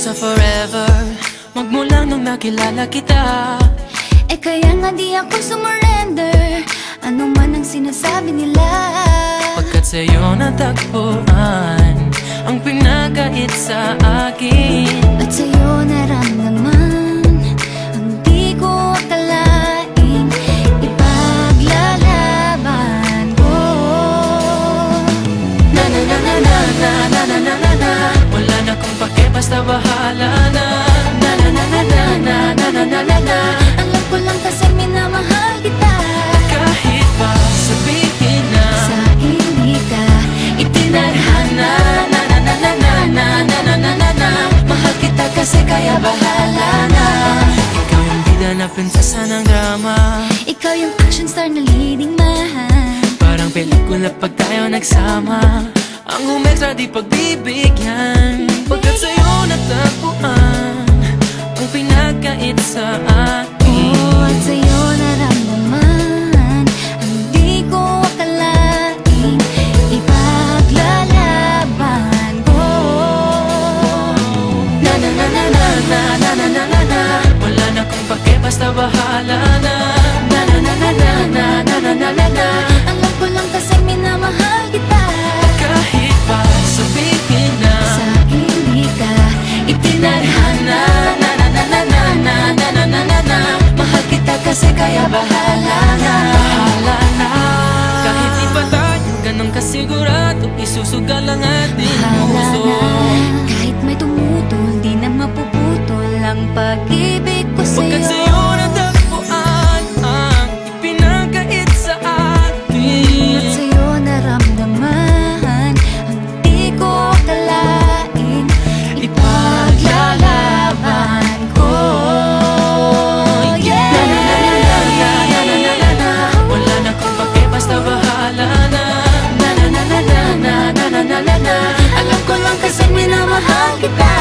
sa forever, magmula nung nakilala kita. Eh kaya nga di ako sumurrender, ano man ang sinasabi nila. Pagkat sa'yo natagpuan ang pinagkait sa akin, at sa'yo naramdaman ang di ko akalaing ipaglalaban ko. Na na na na na na na na na na na. Wala na kung pake, basta bahala na. Na na na na na na na na na na na. Alam ko lang kasi minamahal kita. Kahit pa sabihin na Sa hindi ka itinadhana, na na na na na na na na na na na. Mahal kita kasi kaya bahala na. Ikaw yung bida na prinsesa ng drama, ikaw yung action star na leading man. parang pelikula pag tayo nagsama. Ang umextra di pagbibigyan, pagkat sa'yo natagpuan ang pinagkait sa akin. Oh, at sa'yo naramdaman ang di ko akalaing ipaglalaban ko. Na na na na na na na na na na na. Wala na kung pake, basta bahala na. Na na na na na na na na na na na. Alam ko lang kasi minamahal kita. Kahit pa sabihin na Sa hindi ka itinadhana, na na na na na na na na na na na. Mahal kita kasi kaya bahala na. Bahala na. Kahit di pa tayo ganun kasigurado, isusugal ang ating bahala puso. na. Kahit may tumutol, di na mapuputol ang pag-ibig ko Pagkat sa'yo. sa'yo natagpuan ang ipinagkait sa akin, At sa'yo naramdaman ang di ko akalain ipaglalaban ko. Yeah! na na na na na na na na na na. Wala na kung pake, basta bahala na. Na na na na na na na na na na. Alam ko lang kasi minamahal kita.